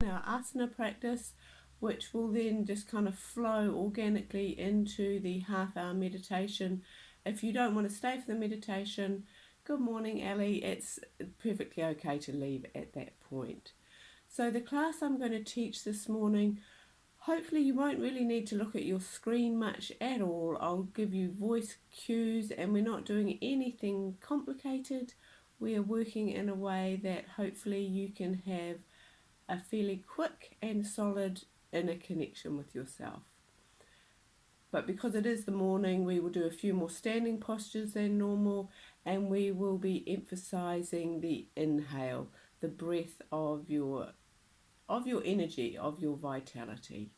our asana practice, which will then just kind of flow organically into the half-hour meditation. If you don't want to stay for the meditation, good morning, Ellie. It's perfectly okay to leave at that point. So the class I'm going to teach this morning, hopefully you won't really need to look at your screen much at all. I'll give you voice cues and we're not doing anything complicated. We are working in a way that hopefully you can have a fairly quick and solid inner connection with yourself. But because it is the morning, we will do a few more standing postures than normal, and we will be emphasizing the inhale, the breath of your energy, of your vitality.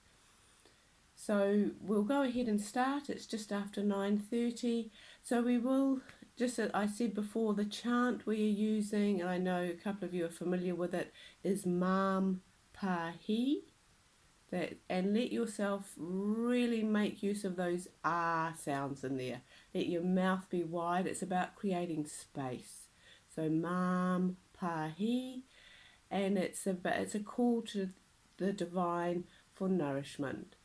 So we'll go ahead and start. It's just after 9:30. So we will, just as I said before, the chant we are using, and I know a couple of you are familiar with it, is Mam Pahi. And let yourself really make use of those ah sounds in there. Let your mouth be wide. It's about creating space. So Mam Pahi, and it's a call to the divine for nourishment.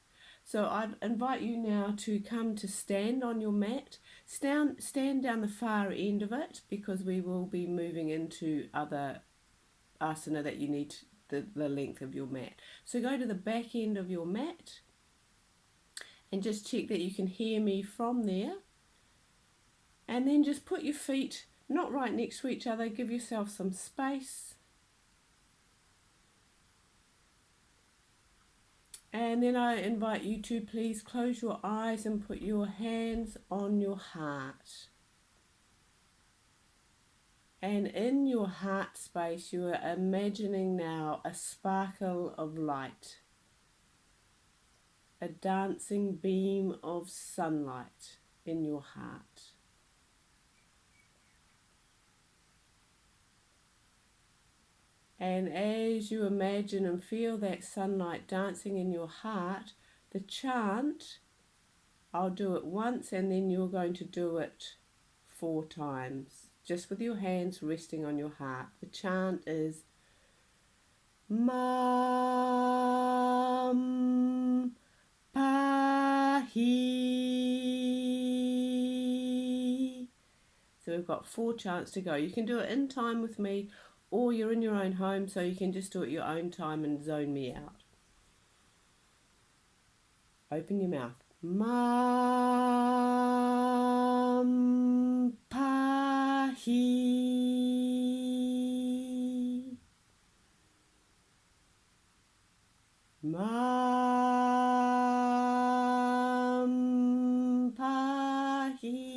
So I'd invite you now to come to stand on your mat. Stand down the far end of it, because we will be moving into other asana that you need the length of your mat. So go to the back end of your mat and just check that you can hear me from there. And then just put your feet not right next to each other. Give yourself some space. And then I invite you to please close your eyes and put your hands on your heart. And in your heart space, you are imagining now a sparkle of light, a dancing beam of sunlight in your heart. And as you imagine and feel that sunlight dancing in your heart, the chant, I'll do it once and then you're going to do it 4 times, just with your hands resting on your heart. The chant is Mam Pahi. So we've got 4 chants to go. You can do it in time with me, or you're in your own home, so you can just do it your own time and zone me out. Open your mouth. Mam Pahi. Mam Pahi.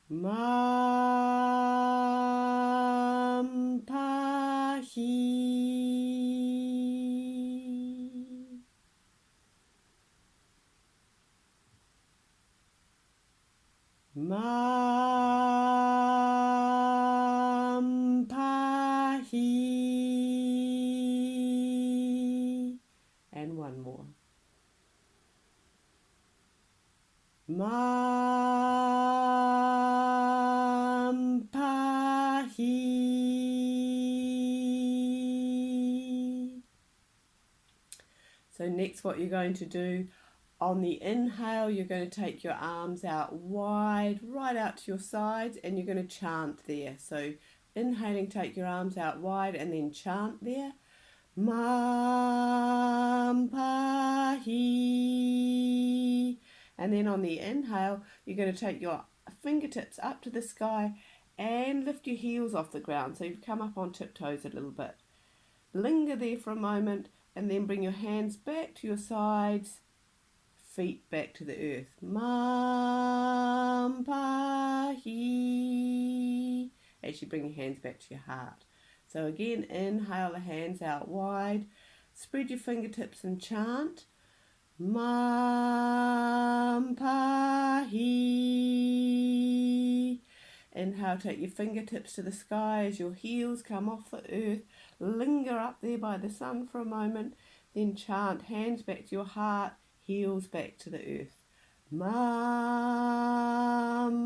Mam Pahi. Mam Pahi. And one more. Mam Pahi. So next, what you're going to do, on the inhale, you're going to take your arms out wide, right out to your sides, and you're going to chant there. So inhaling, take your arms out wide and then chant there. Mam Pahi. And then on the inhale, you're going to take your fingertips up to the sky and lift your heels off the ground. So you've come up on tiptoes a little bit. Linger there for a moment and then bring your hands back to your sides, feet back to the earth. Mam Pahi. As you bring your hands back to your heart. So again, inhale the hands out wide. Spread your fingertips and chant. Mam Pahi. Inhale, take your fingertips to the sky as your heels come off the earth. Linger up there by the sun for a moment. Then chant, hands back to your heart, heels back to the earth. Mam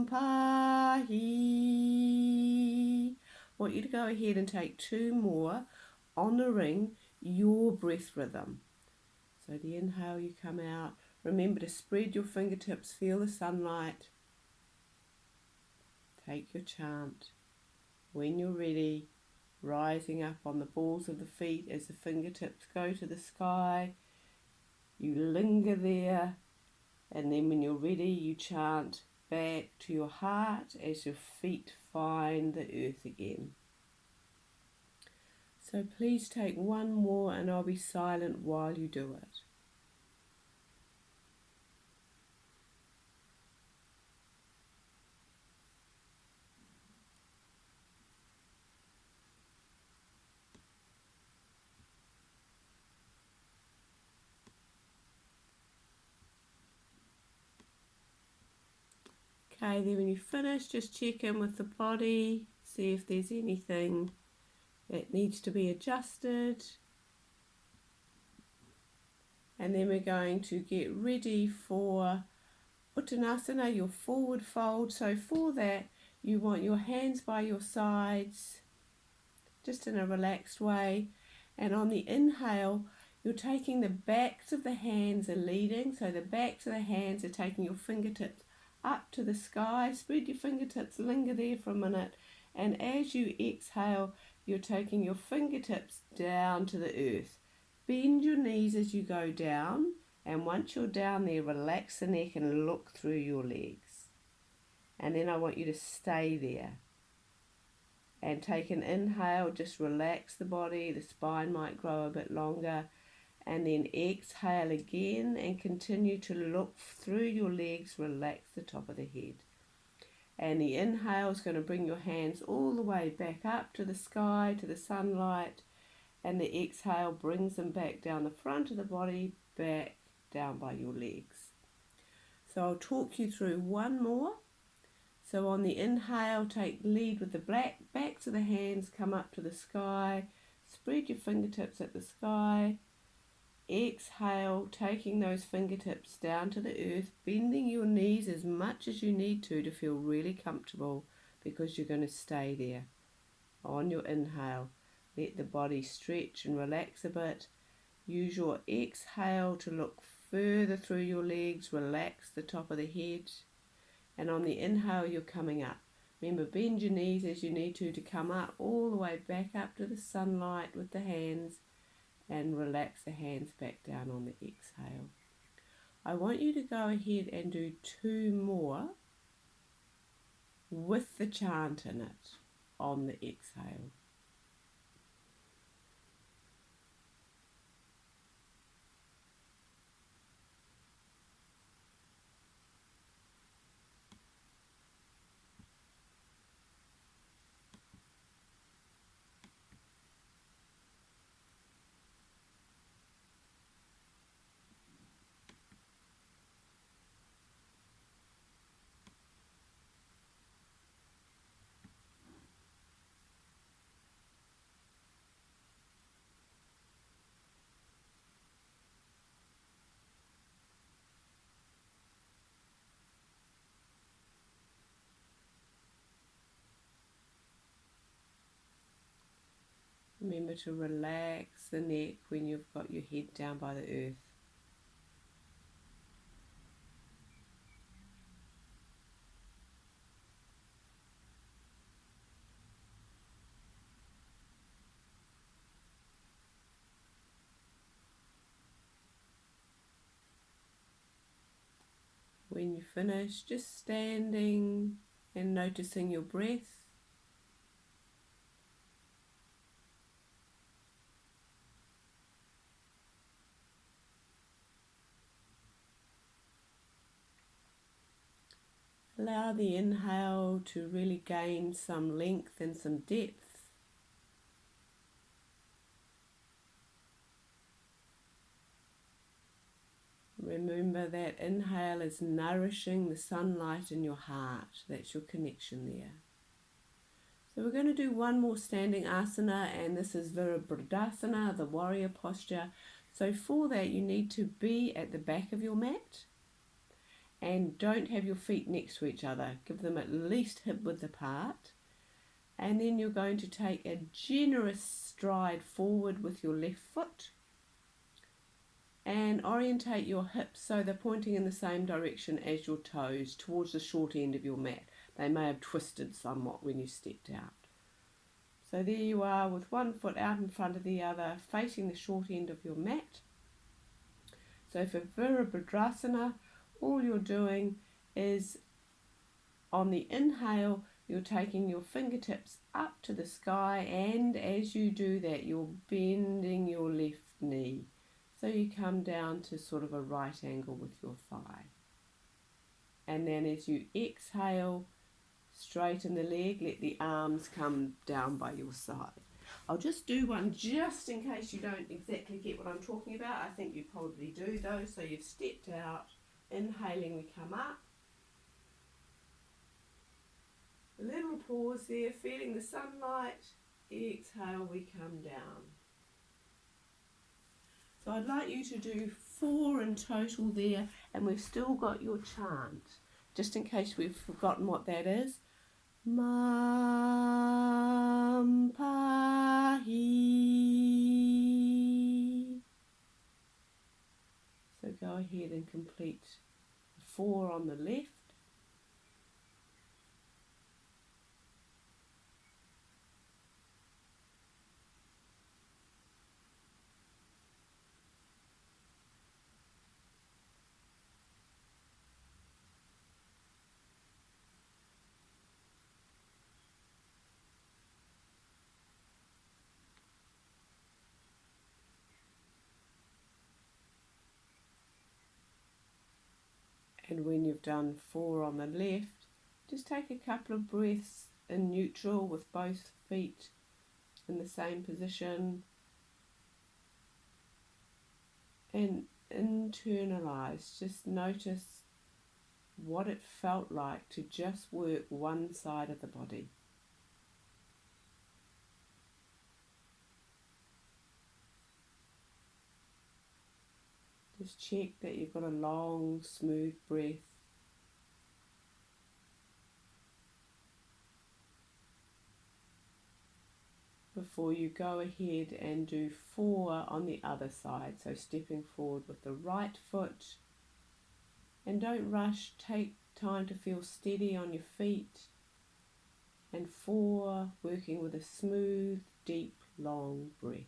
Pahi. want you to go ahead and take 2 more, honouring your breath rhythm. So the inhale, you come out. Remember to spread your fingertips, feel the sunlight. Take your chant. When you're ready, rising up on the balls of the feet as the fingertips go to the sky. You linger there, and then when you're ready, you chant back to your heart as your feet find the earth again. So please take 1 more and I'll be silent while you do it. Okay, then when you finish, just check in with the body, see if there's anything that needs to be adjusted. And then we're going to get ready for Uttanasana, your forward fold. So for that, you want your hands by your sides, just in a relaxed way. And on the inhale, you're taking the backs of the hands are leading. So the backs of the hands are taking your fingertips up to the sky. Spread your fingertips, linger there for a minute. And as you exhale, you're taking your fingertips down to the earth. Bend your knees as you go down. And once you're down there, relax the neck and look through your legs. And then I want you to stay there. And take an inhale, just relax the body, the spine might grow a bit longer. And then exhale again and continue to look through your legs, relax the top of the head. And the inhale is going to bring your hands all the way back up to the sky, to the sunlight. And the exhale brings them back down the front of the body, back down by your legs. So I'll talk you through 1 more. So on the inhale, take lead with the backs of the hands, come up to the sky, spread your fingertips at the sky. Exhale, taking those fingertips down to the earth, bending your knees as much as you need to feel really comfortable, because you're going to stay there. On your inhale, let the body stretch and relax a bit. Use your exhale to look further through your legs, relax the top of the head. And on the inhale, you're coming up. Remember, bend your knees as you need to come up all the way back up to the sunlight with the hands, and relax the hands back down on the exhale. I want you to go ahead and do 2 more with the chant in it on the exhale. Remember to relax the neck when you've got your head down by the earth. When you finish, just standing and noticing your breath. Allow the inhale to really gain some length and some depth. Remember that inhale is nourishing the sunlight in your heart. That's your connection there. So we're going to do 1 more standing asana, and this is Virabhadrasana, the warrior posture. So for that, you need to be at the back of your mat. And don't have your feet next to each other. Give them at least hip width apart. And then you're going to take a generous stride forward with your left foot and orientate your hips so they're pointing in the same direction as your toes, towards the short end of your mat. They may have twisted somewhat when you stepped out. So there you are with one foot out in front of the other, facing the short end of your mat. So for Virabhadrasana, all you're doing is on the inhale, you're taking your fingertips up to the sky, and as you do that, you're bending your left knee. So you come down to sort of a right angle with your thigh. And then as you exhale, straighten the leg, let the arms come down by your side. I'll just do one just in case you don't exactly get what I'm talking about. I think you probably do though. So you've stepped out, inhaling, we come up. A little pause there, feeling the sunlight. Exhale, we come down. So I'd like you to do 4 in total there, and we've still got your chant, just in case we've forgotten what that is. Mam Pahi. So go ahead and complete 4 on the left. And when you've done 4 on the left, just take a couple of breaths in neutral with both feet in the same position, and internalize. Just notice what it felt like to just work one side of the body. Just check that you've got a long, smooth breath. Before you go ahead and do 4 on the other side. So stepping forward with the right foot. And don't rush, take time to feel steady on your feet. And 4, working with a smooth, deep, long breath.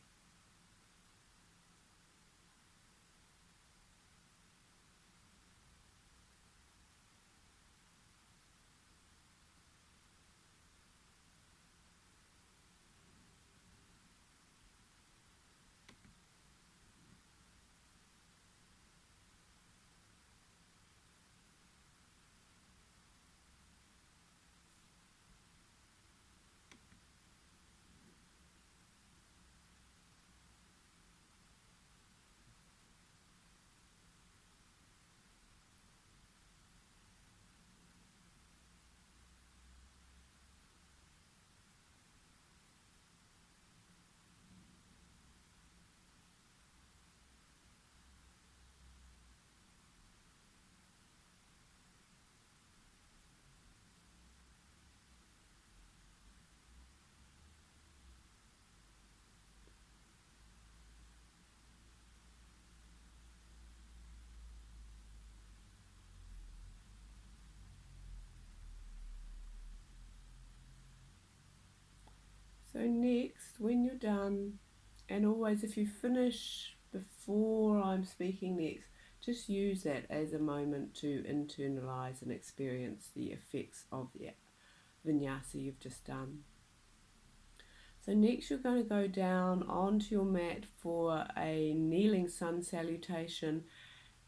So next, when you're done, and always if you finish before I'm speaking next, just use that as a moment to internalize and experience the effects of the vinyasa you've just done. So next you're going to go down onto your mat for a kneeling sun salutation.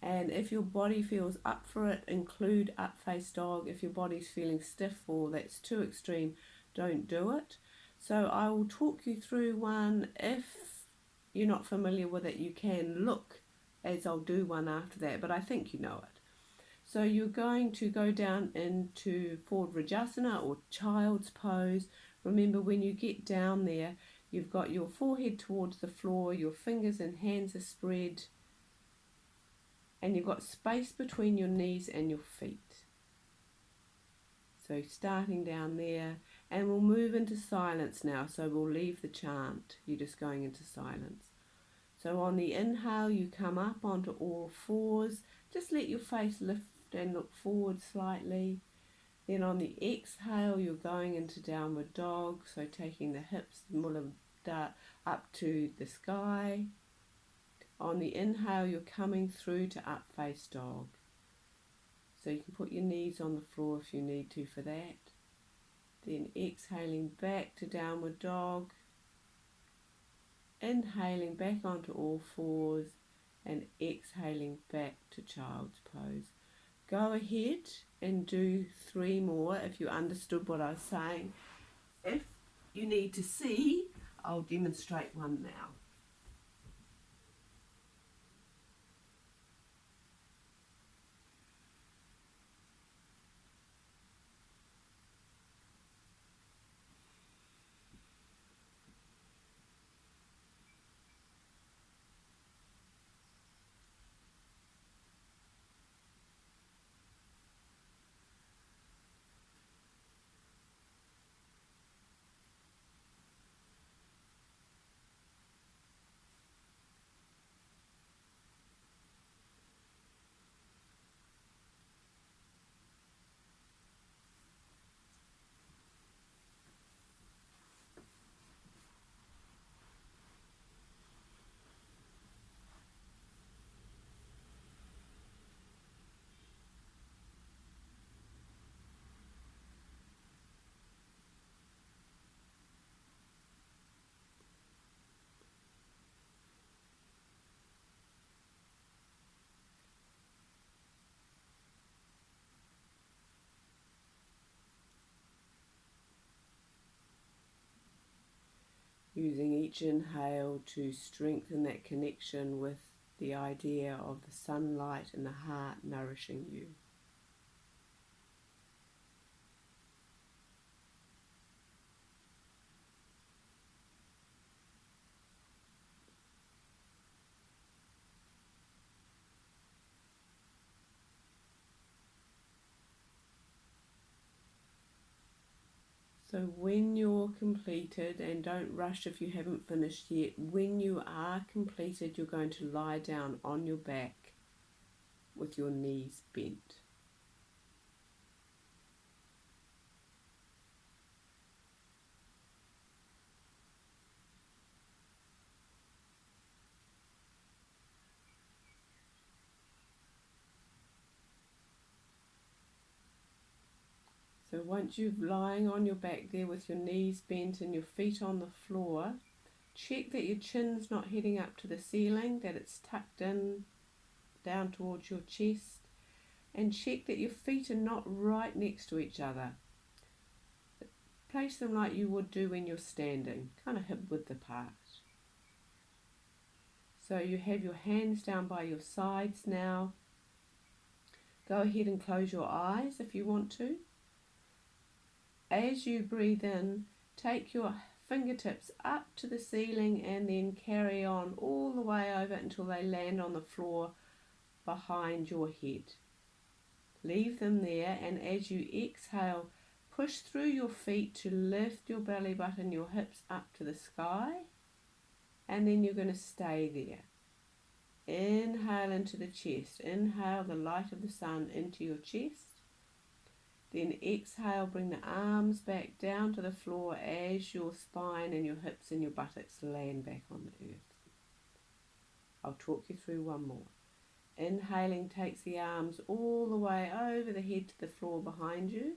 And if your body feels up for it, include up face dog. If your body's feeling stiff or that's too extreme, don't do it. So I will talk you through one. If you're not familiar with it, you can look as I'll do one after that, but I think you know it. So you're going to go down into forward Vrajasana or child's pose. Remember, when you get down there, you've got your forehead towards the floor, your fingers and hands are spread, and you've got space between your knees and your feet. So starting down there, And we'll move into silence now, so we'll leave the chant. You're just going into silence. So on the inhale, you come up onto all fours. Just let your face lift and look forward slightly. Then on the exhale, you're going into downward dog, so taking the hips up to the sky. On the inhale, you're coming through to up face dog. So you can put your knees on the floor if you need to for that. Then exhaling back to downward dog. Inhaling back onto all fours and exhaling back to child's pose. Go ahead and do 3 more if you understood what I was saying. If you need to see, I'll demonstrate one now. Using each inhale to strengthen that connection with the idea of the sunlight and the heart nourishing you. So when you're completed, and don't rush if you haven't finished yet, when you are completed, you're going to lie down on your back with your knees bent. So once you're lying on your back there with your knees bent and your feet on the floor, check that your chin's not heading up to the ceiling, that it's tucked in down towards your chest, and check that your feet are not right next to each other. Place them like you would do when you're standing, kind of hip width apart. So you have your hands down by your sides now. Go ahead and close your eyes if you want to. As you breathe in, take your fingertips up to the ceiling and then carry on all the way over until they land on the floor behind your head. Leave them there, and as you exhale, push through your feet to lift your belly button, your hips up to the sky, and then you're going to stay there. Inhale into the chest. Inhale the light of the sun into your chest. Then exhale, bring the arms back down to the floor as your spine and your hips and your buttocks land back on the earth. I'll talk you through one more. Inhaling takes the arms all the way over the head to the floor behind you.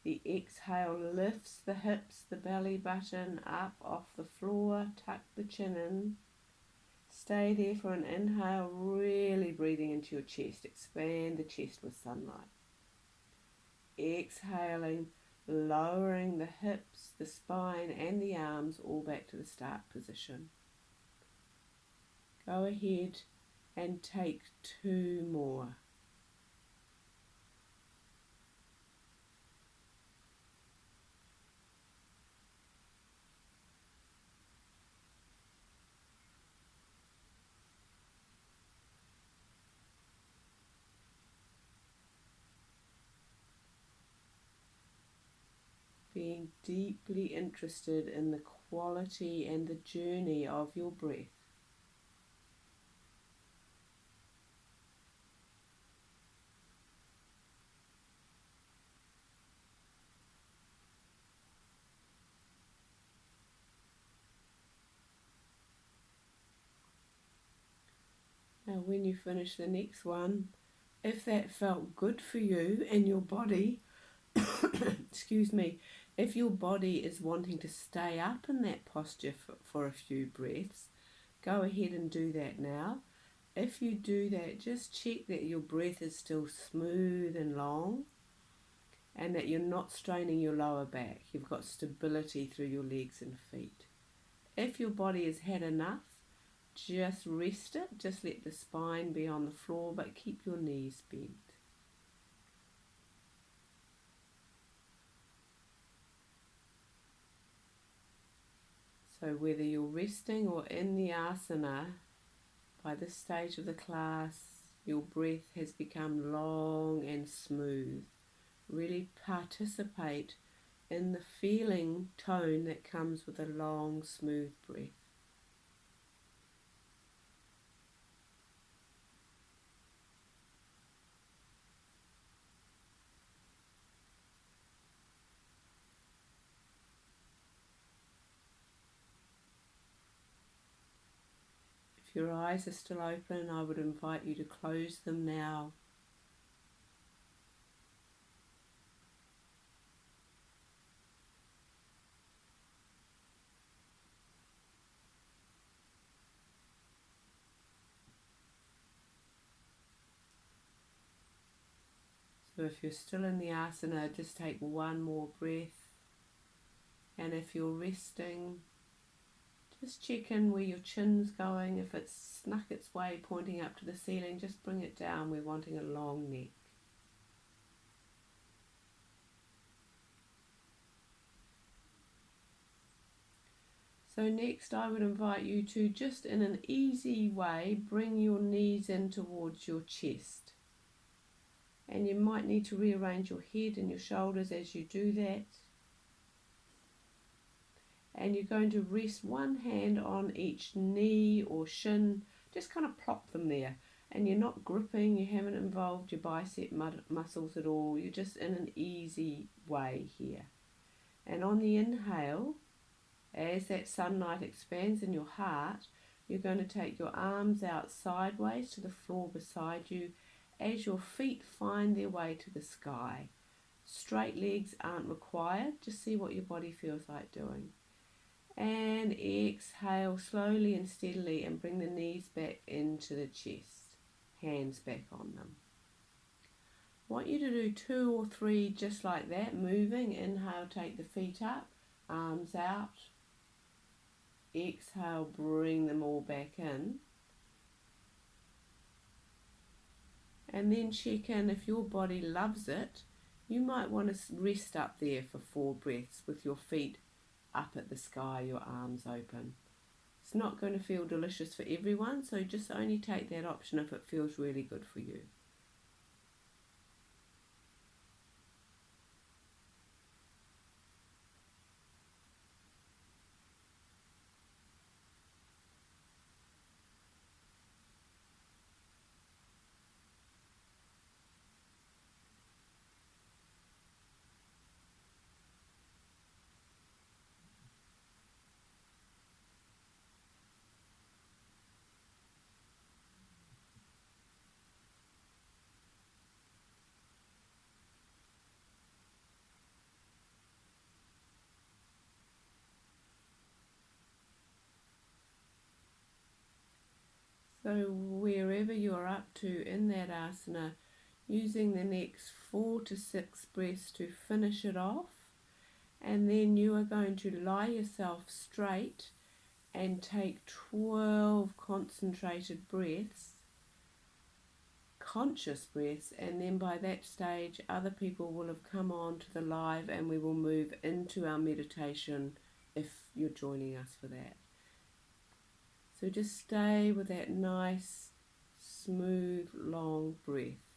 The exhale lifts the hips, the belly button up off the floor, tuck the chin in. Stay there for an inhale, really breathing into your chest. Expand the chest with sunlight. Exhaling, lowering the hips, the spine and the arms all back to the start position. Go ahead and take 2 more. being deeply interested in the quality and the journey of your breath. Now when you finish the next one, if that felt good for you and your body, excuse me, if your body is wanting to stay up in that posture for a few breaths, go ahead and do that now. If you do that, just check that your breath is still smooth and long and that you're not straining your lower back. You've got stability through your legs and feet. If your body has had enough, just rest it. Just let the spine be on the floor, but keep your knees bent. So whether you're resting or in the asana, by this stage of the class, your breath has become long and smooth. Really participate in the feeling tone that comes with a long, smooth breath. If your eyes are still open, I would invite you to close them now. So if you're still in the asana, just take one more breath. And if you're resting, just check in where your chin's going. If it's snuck its way pointing up to the ceiling, just bring it down. We're wanting a long neck. So next I would invite you to, just in an easy way, bring your knees in towards your chest. And you might need to rearrange your head and your shoulders as you do that. And you're going to rest one hand on each knee or shin, just kind of plop them there. And you're not gripping, you haven't involved your bicep muscles at all, you're just in an easy way here. And on the inhale, as that sunlight expands in your heart, you're going to take your arms out sideways to the floor beside you as your feet find their way to the sky. Straight legs aren't required, just see what your body feels like doing. And exhale slowly and steadily and bring the knees back into the chest, hands back on them. I want you to do 2 or 3 just like that, moving. Inhale, take the feet up, arms out. Exhale, bring them all back in. And then check in, if your body loves it, you might want to rest up there for 4 breaths with your feet up at the sky, your arms open. It's not going to feel delicious for everyone, so just only take that option if it feels really good for you. So wherever you're up to in that asana, using the next 4 to 6 breaths to finish it off, and then you are going to lie yourself straight and take 12 concentrated breaths, conscious breaths, and then by that stage other people will have come on to the live and we will move into our meditation if you're joining us for that. So just stay with that nice, smooth, long breath.